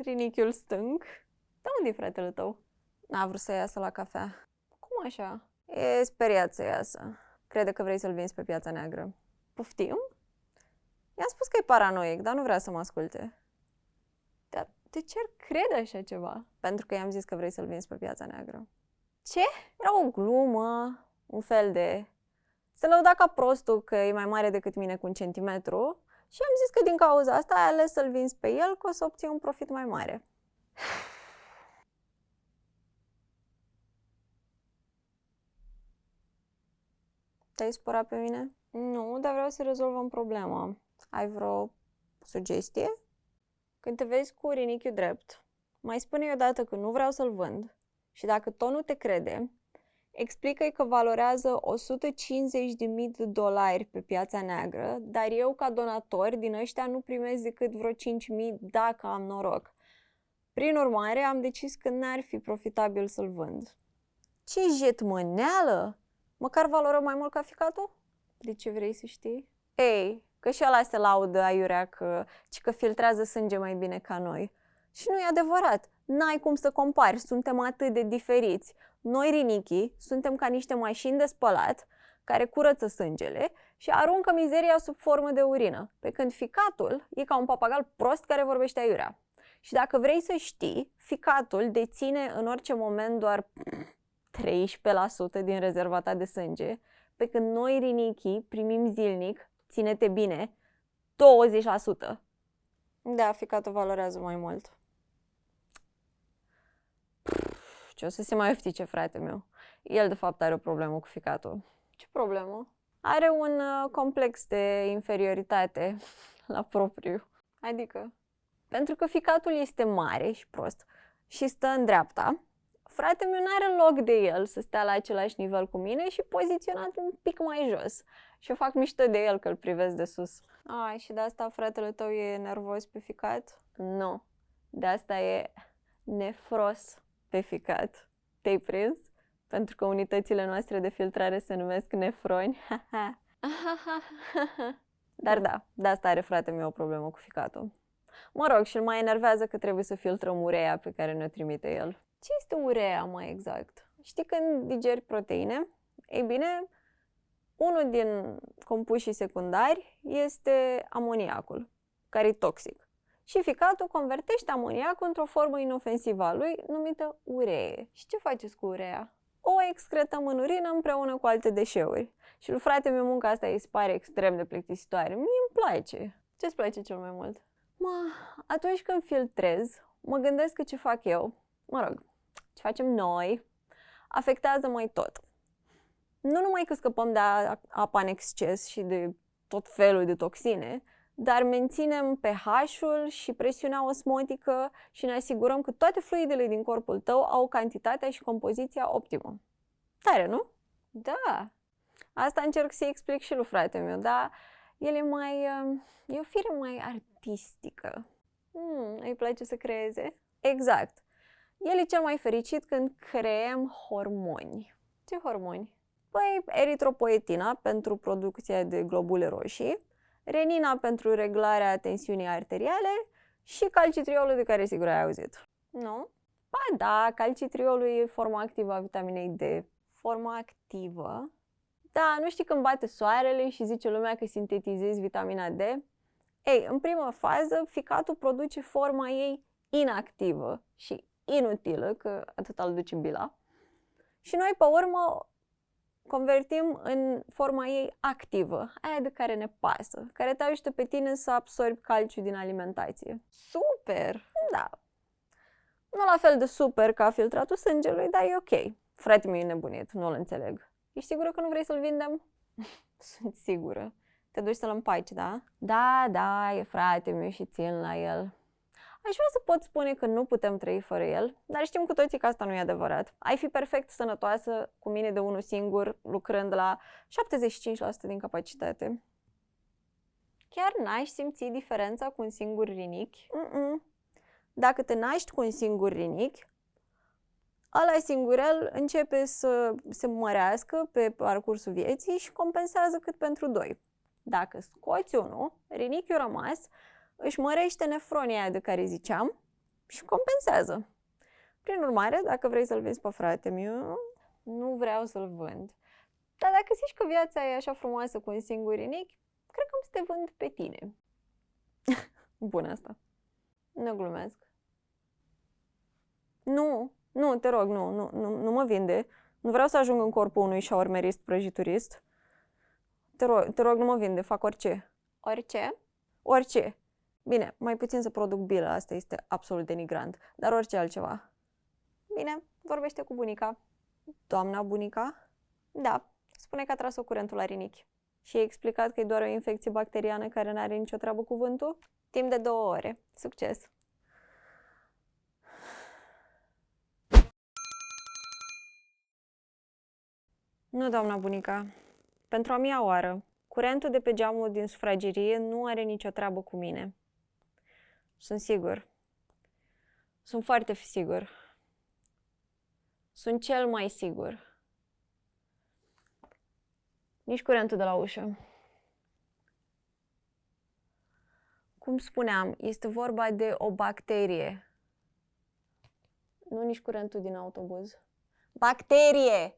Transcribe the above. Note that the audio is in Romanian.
rinichiul stâng. Da, unde-i fratele tău? N-a vrut să iasă la cafea. Cum așa? E speriat să iasă. Crede că vrei să-l vinzi pe piața neagră. Poftim? I-am spus că e paranoic, dar nu vrea să mă asculte. Dar de ce ar crede așa ceva? Pentru că i-am zis că vrei să-l vinzi pe piața neagră. Ce? Era o glumă, un fel de... Se lăuda ca prostul că e mai mare decât mine cu 1 centimetru și am zis că din cauza asta ai ales să-l vinzi pe el, că o să obții un profit mai mare. Te-ai supărat pe mine? Nu, dar vreau să rezolvăm problema. Ai vreo sugestie? Când te vezi cu rinichiul drept, mai spune-i odată că nu vreau să-l vând și dacă tot nu te crede, explică-i că valorează $150.000 pe piața neagră, dar eu ca donator din ăștia nu primesc decât vreo 5.000 dacă am noroc. Prin urmare, am decis că n-ar fi profitabil să-l vând. Ce jetmâneală! Măcar valoră mai mult ca ficatul? De ce vrei să știi? Ei, că și ăla se laudă aiurea că filtrează sânge mai bine ca noi. Și nu e adevărat. N-ai cum să compari, suntem atât de diferiți. Noi, rinichii, suntem ca niște mașini de spălat care curăță sângele și aruncă mizeria sub formă de urină, pe când ficatul e ca un papagal prost care vorbește aiurea. Și dacă vrei să știi, ficatul deține în orice moment doar 13% din rezerva ta de sânge, pe când noi, rinichii, primim zilnic, ține-te bine, 20%. Da, ficatul valorează mai mult. Ce o să se mai oftice, frate meu. El, de fapt, are o problemă cu ficatul. Ce problemă? Are un complex de inferioritate la propriu. Adică, pentru că ficatul este mare și prost și stă în dreapta, fratele meu n-are loc de el să stea la același nivel cu mine și poziționat un pic mai jos. Și eu fac mișto de el că îl privesc de sus. Ai, și de asta fratele tău e nervos pe ficat? Nu, de asta e nefros pe ficat. Te-ai prins? Pentru că unitățile noastre de filtrare se numesc nefroni. Dar da, de asta are fratele meu o problemă cu ficatul. Mă rog, și îl mai enervează că trebuie să filtrăm urea pe care ne-o trimite el. Ce este urea, mai exact? Știi când digeri proteine? Ei bine, unul din compușii secundari este amoniacul, care e toxic. Și ficatul convertește amoniacul într-o formă inofensivă a lui, numită uree. Și ce faceți cu urea? O excretăm în urină împreună cu alte deșeuri. Și lui frate meu munca asta îi se pare extrem de plictisitoare. Mie îmi place. Ce-ți place cel mai mult? Atunci când filtrez, mă gândesc că ce fac eu, mă rog, ce facem noi, afectează mai tot. Nu numai că scăpăm de apa în exces și de tot felul de toxine, dar menținem pH-ul și presiunea osmotică și ne asigurăm că toate fluidele din corpul tău au cantitatea și compoziția optimă. Tare, nu? Da. Asta încerc să-i explic și lui frate meu, dar el e o fire mai artistică. Îi place să creeze? Exact. El e cel mai fericit când creăm hormoni. Ce hormoni? Păi, eritropoetina pentru producția de globule roșii, renina pentru reglarea tensiunii arteriale și calcitriolul de care sigur ai auzit. Nu? Ba da, calcitriolul e forma activă a vitaminei D. Forma activă? Da, nu știi când bate soarele și zice lumea că sintetizezi vitamina D? Ei, în primă fază, ficatul produce forma ei inactivă și inutilă, că atât îl duci în bila. Și noi, pe urmă, convertim în forma ei activă, aia de care ne pasă, care te ajută pe tine să absorbi calciu din alimentație. Super! Da. Nu la fel de super ca filtratul sângelui, dar e ok. Fratele meu e nebunit, nu-l înțeleg. Ești sigură că nu vrei să-l vindem? Sunt sigură. Te duci să-l împaci, da? Da, e fratele meu și țin la el. Aș vrea să pot spune că nu putem trăi fără el, dar știm cu toții că asta nu e adevărat. Ai fi perfect sănătoasă cu mine de unul singur, lucrând la 75% din capacitate. Chiar n-ai simți diferența cu un singur rinichi? Dacă te naști cu un singur rinichi, ăla singurel începe să se mărească pe parcursul vieții și compensează cât pentru 2. Dacă scoți unul, rinichiul rămas își mărește nefronia aia de care ziceam și compensează. Prin urmare, dacă vrei să-l vezi pe frate meu, nu vreau să-l vând. Dar dacă zici că viața e așa frumoasă cu un singur rinichi, cred că am să te vând pe tine. Bun asta. Nu glumesc. Nu, te rog, nu mă vinde. Nu vreau să ajung în corpul unui shawarmerist prăjiturist. Te rog, nu mă vinde, fac orice. Orice? Orice. Bine, mai puțin să produc bilă, asta este absolut denigrant, dar orice altceva. Bine, vorbește cu bunica. Doamna bunica? Da, spune că a tras-o curentul la rinichi. Și i-a explicat că e doar o infecție bacteriană care n-are nicio treabă cu vântul? Timp de 2 ore. Succes! Nu, doamna bunica. Pentru a mia oară, curentul de pe geamul din sufragerie nu are nicio treabă cu mine. Sunt sigur. Sunt foarte sigur. Sunt cel mai sigur. Nici curentul de la ușă. Cum spuneam, este vorba de o bacterie. Nu nici curentul din autobuz. Bacterie!